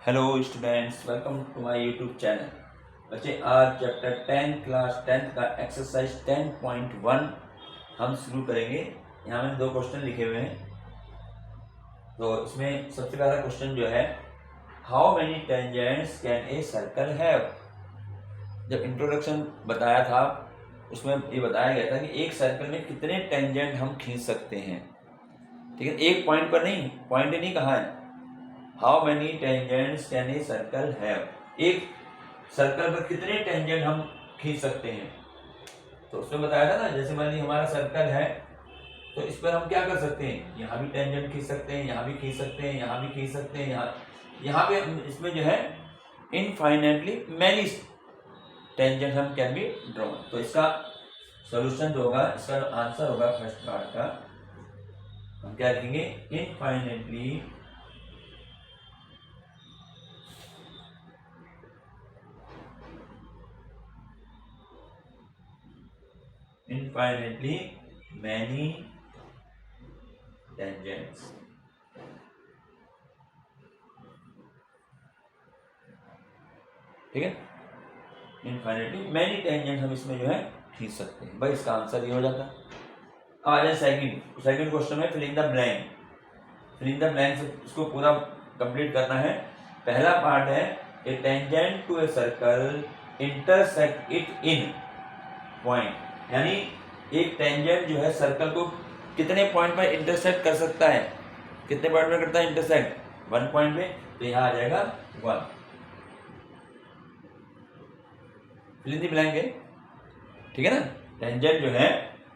Hello students, welcome to my YouTube channel. बच्चे, आज chapter 10 class 10 का एक्सरसाइज 10.1 हम शुरू करेंगे। यहाँ में दो क्वेश्चन लिखे हुए हैं। तो इसमें सबसे पहला क्वेश्चन जो है, how many tangents can a circle have. जब इंट्रोडक्शन बताया था उसमें ये बताया गया था कि एक सर्कल में कितने टेंजेंट हम खींच सकते हैं। ठीक है, एक पॉइंट पर नहीं, पॉइंट नहीं कहा है। How many tangents can a circle have, एक सर्कल पर कितने टेंजेंट हम खींच सकते हैं। तो उसमें बताया था ना, जैसे मान लीजिए हमारा सर्कल है तो इस पर हम क्या कर सकते हैं, यहाँ भी टेंजेंट खींच सकते हैं, यहाँ भी खींच सकते हैं, यहाँ भी खींच सकते हैं, यहाँ पे इसमें जो है इनफाइनेटली मैनी टेंजेंट हम कैन बी ड्रॉन। तो इसका सॉल्यूशन जो होगा, इसका आंसर होगा फर्स्ट पार्ट का, हम क्या लिखेंगे, इनफाइनेटली many tangents। ठीक है, इनफाइनेटली मैनी टेंजेंट हम इसमें जो है खींच सकते हैं। भाई इसका आंसर ये हो जाता है। अब आ जाए सेकंड क्वेश्चन में, filling the blank. Filling the blank से इसको पूरा कंप्लीट करना है। पहला पार्ट है, a tangent to a circle intersect it in point. यानी एक टेंजेंट जो है सर्कल को कितने पॉइंट पर इंटरसेक्ट कर सकता है, कितने पॉइंट में करता है इंटरसेक्ट, 1 पॉइंट में। तो यहाँ आ जाएगा 1। फिलिंग द ब्लैंक है, ठीक है ना। टेंजेंट जो है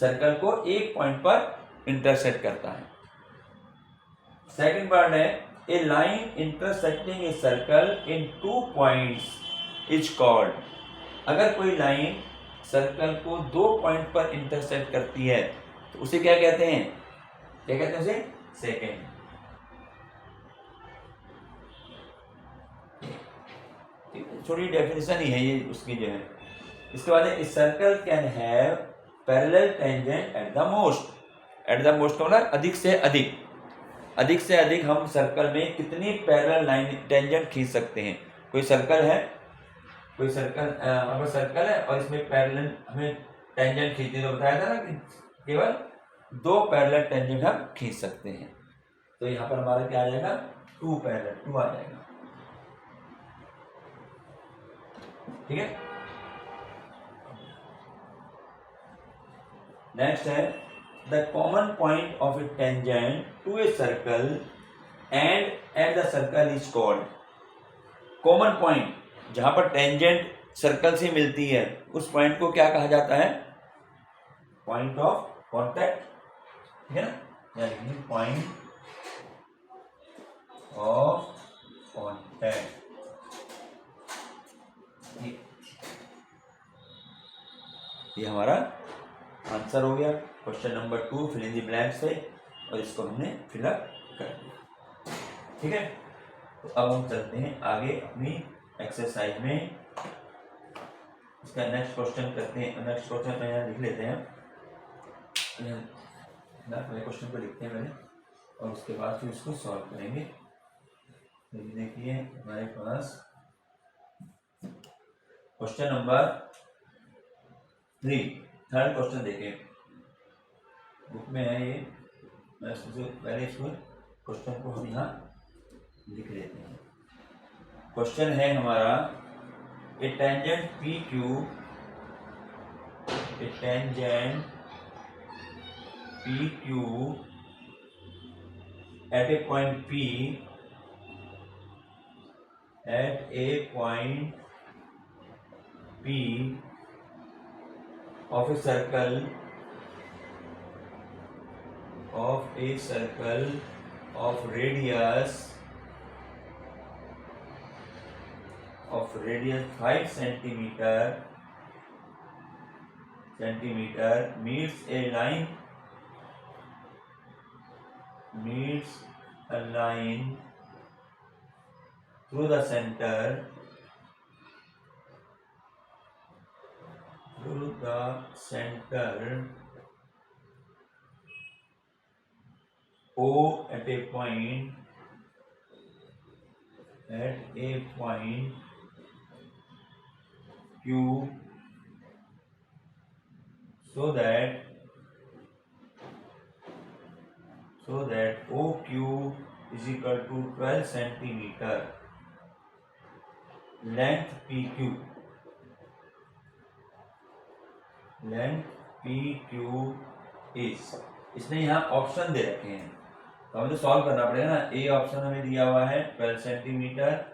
सर्कल को एक पॉइंट पर इंटरसेक्ट करता है। सेकंड पार्ट है, a line intersecting a circle in 2 points is called. अगर कोई लाइन सर्कल को 2 पॉइंट पर इंटरसेक्ट करती है तो उसे क्या कहते हैं, क्या कहते हैं उसे, सेकेंड। छोटी डेफिनेशन ही है ये उसकी जो है। इसके बाद है, circle can have parallel tangent at the most. At the most का मतलब अधिक से अधिक, अधिक से अधिक हम सर्कल में कितनी पैरेलल लाइन टेंजेंट खींच सकते हैं। कोई सर्कल है, कोई सर्कल अगर सर्कल है और इसमें पैरेलल हमें टेंजेंट खींचने तो बताया था ना कि केवल 2 पैरेलल टेंजेंट हम खींच सकते हैं। तो यहाँ पर हमारा क्या आ जाएगा, 2 पैरेलल 2 आ जाएगा। ठीक है, नेक्स्ट है, the common point of a tangent to a circle and at the circle is called. Common point, जहां पर टेंजेंट सर्कल से मिलती है उस पॉइंट को क्या कहा जाता है, पॉइंट ऑफ कॉन्टैक्ट। ठीक है ना, यानी पॉइंट ऑफ कॉन्टैक्ट। ये हमारा आंसर हो गया question number 2 fill in the blank से, और इसको हमने फिलअप कर दिया। ठीक है, तो अब हम चलते हैं आगे अपनी एक्सरसाइज में। इसका नेक्स्ट क्वेश्चन करते हैं। नेक्स्ट क्वेश्चन तो यहाँ लिख लेते हैं, पहले क्वेश्चन को लिखते हैं पहले और उसके बाद फिर इसको सॉल्व करेंगे। तो देखिए हमारे पास क्वेश्चन नंबर 3, थर्ड क्वेश्चन देखें, बुक में है ये। मैं पहले इसको क्वेश्चन को हम यहाँ लिख लेते हैं। क्वेश्चन है हमारा, a tangent P Q, a tangent P Q at a point P, at a point P of a circle of radius 5 centimeter meets a line through the center O at a point at a point Q so that OQ is equal to 12 centimeter, length PQ is, इसने यहाँ option दे रखे हैं तो हमें तो solve करना पड़ेगा ना। ए ऑप्शन हमें दिया हुआ है 12 सेंटीमीटर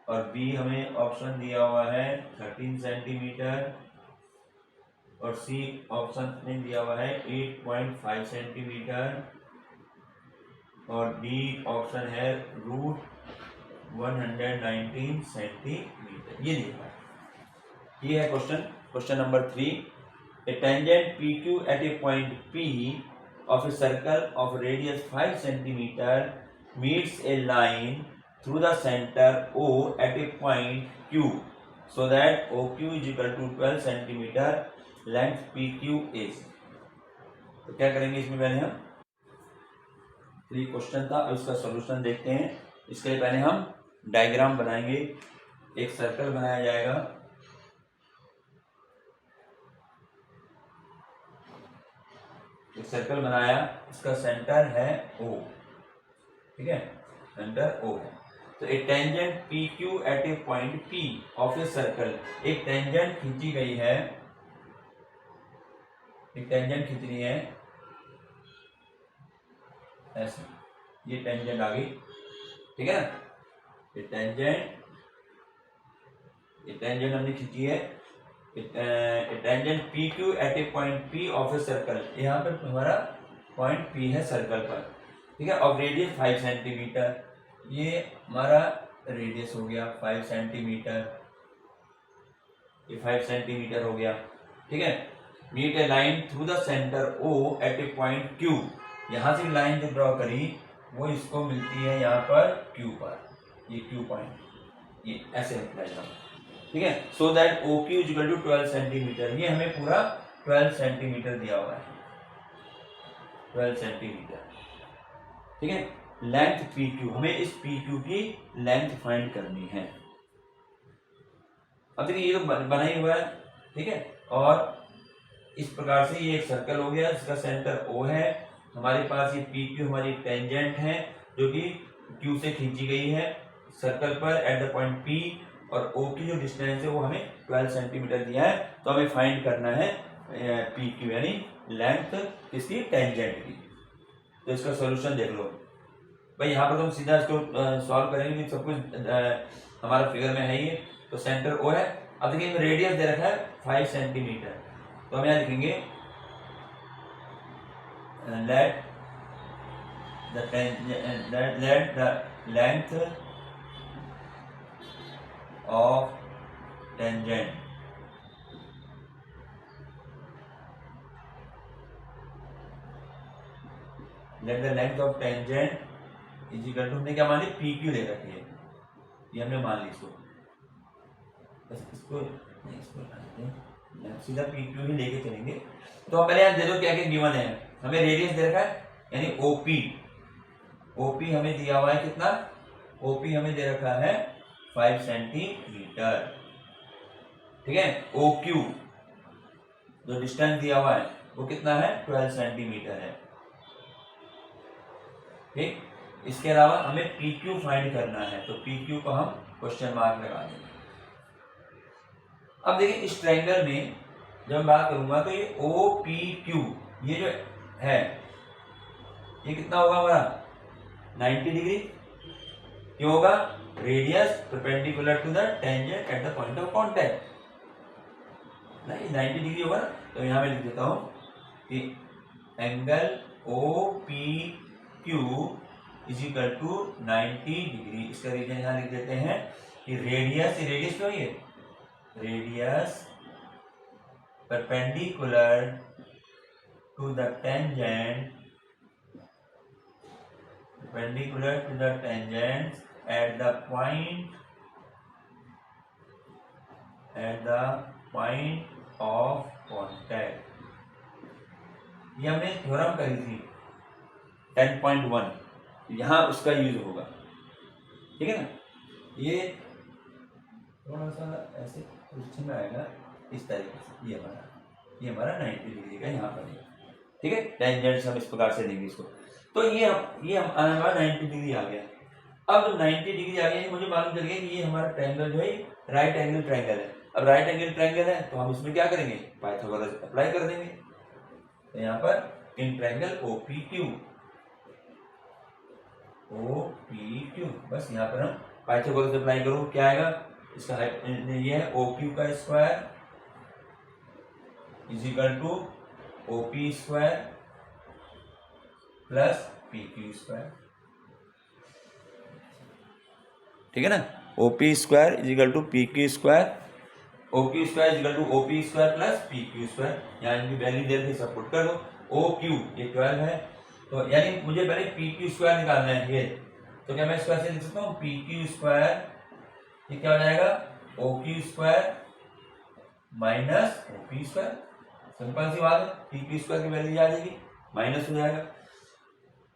और बी हमें ऑप्शन दिया हुआ है 13 सेंटीमीटर और सी ऑप्शन में दिया हुआ है 8.5 सेंटीमीटर और डी ऑप्शन है √119 सेंटीमीटर। ये दिया है। ये है question number 3। A tangent PQ at a point P of a circle of radius 5 centimeter meets a line through the center O at a point Q so that OQ is equal to 12 centimeter, length PQ is। तो क्या करेंगे इसमें पहले हम, ये question था, इसका solution देखते हैं। इसके लिए पहले हम डायग्राम बनाएंगे। एक सर्कल बनाया जाएगा, एक सर्कल बनाया, इसका सेंटर है O, ठीक है, सेंटर O है। तो एक tangent PQ at a point P of a circle, एक टेंजेंट खींची गई है, एक टेंजेंट खींचनी है ऐसे, ये टेंजेंट आ गई, ठीक है ना। ये टेंजेंट हमने खींची है, tangent PQ at a point P of a circle, यहाँ पर हमारा पॉइंट P है सर्कल पर, ठीक है। ऑफ रेडियस 5 सेंटीमीटर, ये हमारा रेडियस हो गया 5 सेंटीमीटर, ये 5 सेंटीमीटर हो गया, ठीक है। Meet a line through the centre O at a point Q, यहाँ से लाइन जो ड्रॉ करी वो इसको मिलती है यहाँ पर Q पर, ये Q पॉइंट, ये ऐसे निकला जाएगा, ठीक है। So that OQ is equal to 12 centimetre, ये हमें पूरा 12 सेंटीमीटर दिया हुआ है, 12 सेंटीमीटर, ठीक है। लेंथ PQ, हमें इस PQ की लेंथ फाइंड करनी है। अब देखिए ये तो बना ही हुआ है, ठीक है। और इस प्रकार से ये एक सर्कल हो गया, इसका सेंटर O है, हमारे पास ये PQ हमारी टेंजेंट है जो कि Q से खींची गई है सर्कल पर एट द पॉइंट P, और O की जो डिस्टेंस है वो हमें 12 सेंटीमीटर दिया है। तो हमें फाइंड करना है PQ यानी लेंथ इसकी टेंजेंट की। तो इसका सॉल्यूशन देख लो भाई, यहाँ पर तो हम सीधा इसको सॉल्व करेंगे, सब कुछ हमारा फिगर में है ही। तो सेंटर O है। अब देखिए रेडियस दे रखा है 5 सेंटीमीटर, तो हम यहाँ लिखेंगे let the length of tangent is equal to, हमने क्या मान ली, PQ ले रखी है, ये हमने मान ली इसको, बस इसको सीधा PQ ही लेके चलेंगे। तो हम पहले यहाँ दे दो क्या क्या गिवन है, हमें रेडियस दे रखा है यानी OP हमें दिया हुआ है कितना, OP हमें दे रखा है 5 सेंटीमीटर, ठीक है। OQ जो डिस्टेंस दिया हुआ है वो कितना है, 12 सेंटीमीटर है, ठीक। इसके अलावा हमें PQ फाइंड करना है, तो PQ को हम क्वेश्चन मार्क लगा देंगे। अब देखिए इस ट्रायंगल में जब मैं बात करूंगा तो ये OPQ ये जो है ये कितना होगा हमारा 90 डिग्री, क्यों होगा, radius perpendicular to the tangent at the point of contact, नहीं 90 डिग्री होगा। तो यहाँ मैं लिख देता हूं कि angle OPQ is equal to 90 degree. इसका रीजन यहाँ लिख देते हैं कि रेडियस क्यों है, radius perpendicular to the tangent at the point of contact। ये हमने थ्योरम करी थी 10.1, यहाँ उसका यूज होगा, ठीक है ना। ये थोड़ा सा ऐसे पोजिशन में आएगा इस तरीके से, ये हमारा 90 डिग्री का यहाँ पर है, ठीक है। टेंजेंट हम इस प्रकार से लेंगे इसको। तो ये हमारा 90 डिग्री आ गया। अब जब 90 डिग्री आ गया, मुझे मालूम चल गया कि ये हमारा ट्रायंगल जो है राइट एंगल ट्रायंगल है। अब राइट एंगल ट्रायंगल है तो हम इसमें क्या करेंगे, पाइथागोरस अप्लाई कर देंगे। तो यहाँ पर इन ट्रायंगल OPQ, बस यहाँ पर हम पाइथागोरस अप्लाई करो, क्या आएगा इसका, ये है OQ का square is equal to OP square plus PQ square, ठीक है ना। OP square is equal to PQ square, OQ square is equal to OP square plus PQ square. यहाँ इनकी वैल्यू दे के सब पुट कर दो। OQ ये 12 है, तो यानी मुझे पहले PQ स्क्वायर निकालना है ये, तो क्या मैं स्क्वायर से लिख सकता हूँ PQ स्क्वायर, ये क्या हो जाएगा OQ square minus OP square. Simple सी बात है, PQ स्क्वायर की वैल्यू आ जाएगी, माइनस हो जाएगा।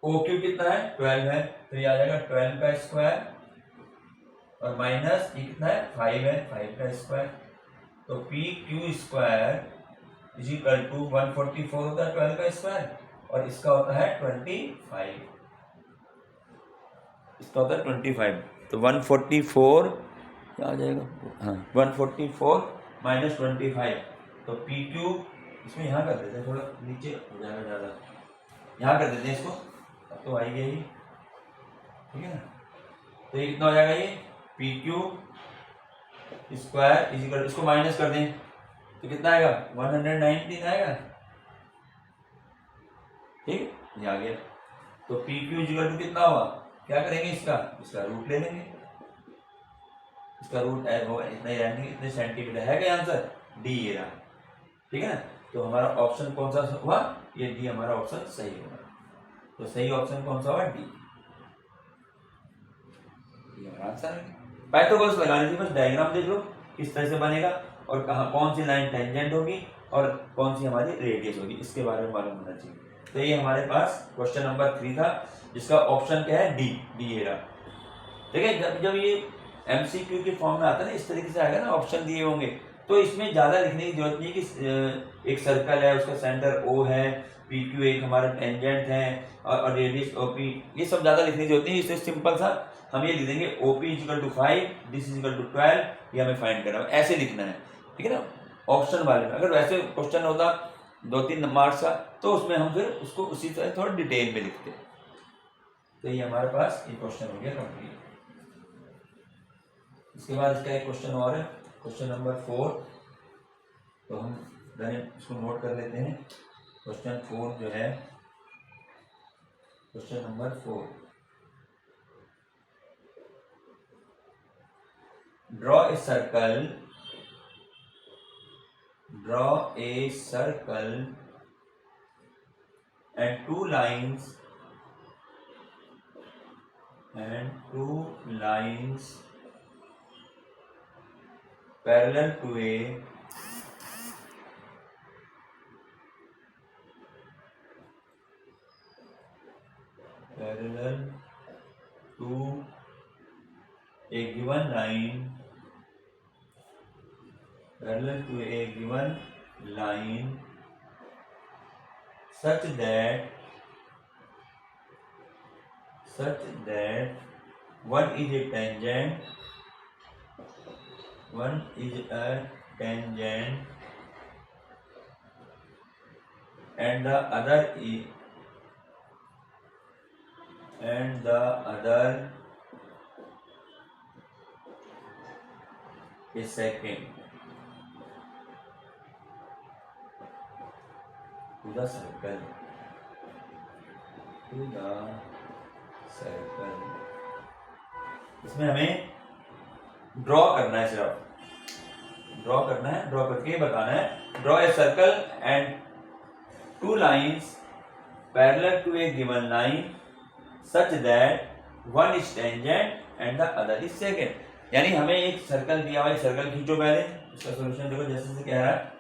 OQ कितना है 12 है, तो ये आ जाएगा 12 का स्क्वायर और माइनस ये कितना है 5 है, 5 का स्क्वायर। तो PQ square is equal to 144 होता है 12 का स्क्वायर, और इसका होता है 25, इसका होता है 25। तो 144 क्या आ जाएगा, हाँ 144 माइनस 25, तो PQ इसमें यहाँ कर देते हैं, थोड़ा नीचे हो जाएगा ज़्यादा, यहाँ कर देते हैं इसको, अब तो आई गई, ठीक है ना। तो ये कितना हो जाएगा, ये PQ स्क्वायर इजिकल, इसको माइनस कर दें तो कितना आएगा 119 आएगा, ठीक, ये आ गया। तो PQ इजिकल टू कितना हुआ, क्या करेंगे इसका रूट ले लेंगे, इसका रूट होगा इतना ही रहने, इतने सेंटीमीटर है क्या आंसर, डी ये रहा, ठीक है ना। तो हमारा ऑप्शन कौन सा हुआ, ये डी हमारा ऑप्शन सही होगा। तो सही ऑप्शन कौन सा हुआ, डी, ये हमारा आंसर है। पाइथागोरस लगाने से बस डायग्राम देख लो किस तरह से बनेगा, और कहाँ कौन सी लाइन टेंजेंट होगी और कौन सी हमारी रेडियस होगी, इसके बारे में मालूम होना चाहिए। तो ये हमारे पास क्वेश्चन नंबर 3 था, जिसका ऑप्शन क्या है, डी, ये रहा, ठीक है। जब ये MCQ के फॉर्म में आता है ना, इस तरीके से आएगा ना, ऑप्शन दिए होंगे, तो इसमें ज्यादा लिखने की जरूरत नहीं कि एक सर्कल है उसका सेंटर O है, PQ एक हमारा टेंजेंट है और रेडियस OP, ये सब ज्यादा लिखने की जरूरत नहीं। इससे सिंपल सा हम ये लिख देंगे OP is equal to 5, this is equal to 12, ये हमें फाइंड करना है, ऐसे लिखना है, ठीक है ना। ऑप्शन वाले में अगर वैसे क्वेश्चन होता 2-3 मार्क्स का, तो उसमें हम फिर उसको उसी तरह थोड़ा डिटेल में लिखते। तो ये हमारे पास ये क्वेश्चन हो गया कंप्लीट। इसके बाद इसका एक क्वेश्चन और है, क्वेश्चन नंबर 4, तो हम इसको नोट कर लेते हैं। क्वेश्चन 4 जो है, question number 4, draw a circle and two lines parallel to a given line such that one is a tangent and the other is second to the circle. इसमें हमें ड्रॉ करना है, सिर्फ ड्रॉ करना है, ड्रॉ करके बताना है, draw a circle and two lines parallel to a given line such that one is tangent and the other is secant. यानी हमें एक सर्कल दिया हुआ है, सर्कल खींचो पहले, इसका सॉल्यूशन देखो जैसे कह रहा है,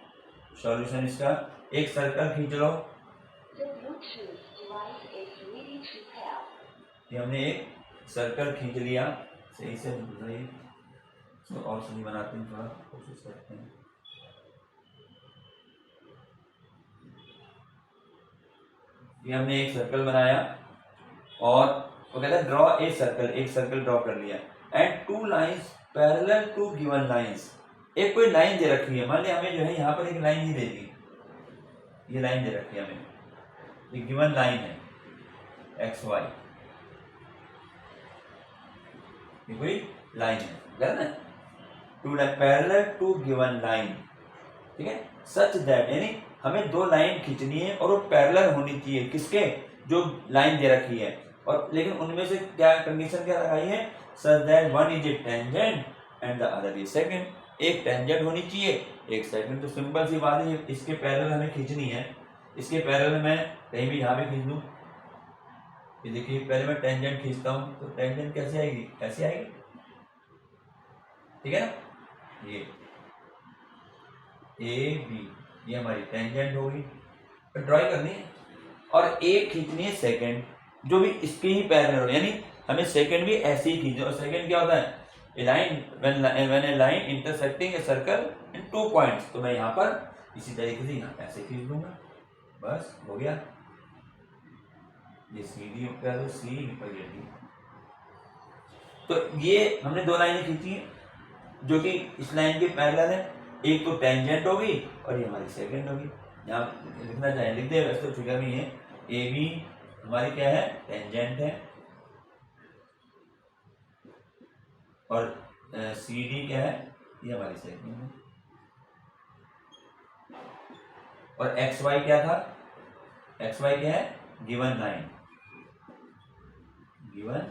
सॉल्यूशन इसका, एक सर्कल खींच लो, ये हमने एक सर्कल खींच लिया, सही से बताइए, इसको और सही बनाते हैं, थोड़ा कोशिश करते हैं। ये हमने एक सर्कल बनाया और वो कहता है ड्रॉ ए सर्कल, एक सर्कल ड्रॉ कर लिया and two lines parallel to given lines. एक कोई लाइन दे रखी है, मान लिया हमें जो है यहाँ पर एक लाइन ही दे दी, ये लाइन दे रखी है हमें, ये गिवन लाइन है एक्स वाई, ये कोई लाइन है, गलत है, two parallel to given line, ठीक है, सच दैट, यानी हमें दो लाइन खींचनी है और वो पैरेलल होनी चाहिए, किसके, जो लाइन दे रखी है, और लेकिन उनमें से क्या कंडीशन क्या लगाई है, सच that one is a tangent and the other is second, एक टेंजेंट होनी चाहिए, एक सेकंड। तो सिंपल सी बात है, इसके पैरेलल हमें खींचनी है, इसके पैरेलल मैं कहीं भी यहाँ पे खींच लूँ, ये देखिए पहले मैं टेंजेंट खींचता हूँ तो टेंजेंट कैसे आएगी, ऐसे आएगी, ठीक है ना, ये ए बी, ये हमारी टेंजेंट होगी, तो ड्राइंग करनी है, और एक खींचनी है सेकंड, जो भी इसके ही पैरेलल हो, यानी हमें सेकंड भी ऐसे ही खींचना, और सेकंड क्या होता है, a line when a line intersecting a circle in 2 points, तो मैं यहाँ पर इसी तरीके से यहाँ ऐसे खींच दूंगा, बस हो गया, ये सी डी का तो सी पर ये डी। तो ये हमने दो लाइनें खींची हैं जो कि इस लाइन के पैरेलल है, एक तो टेंजेंट होगी और ये हमारी सेकंड होगी, यहाँ लिखना चाहे लिख दे, वैसे तो फिगर में है, ए बी हमारी क्या है, टेंजेंट है, और सी डी क्या है, ये हमारी सेकंड है, और एक्स वाई क्या था, एक्स वाई क्या है, given line, given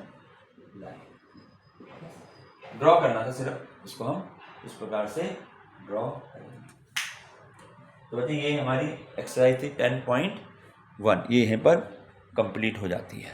line draw करना था सिर्फ, इसको हम इस प्रकार से ड्रॉ करेंगे। तो बच्चे ये हमारी एक्सरसाइज थी 10.1, ये यहीं पर कंप्लीट हो जाती है।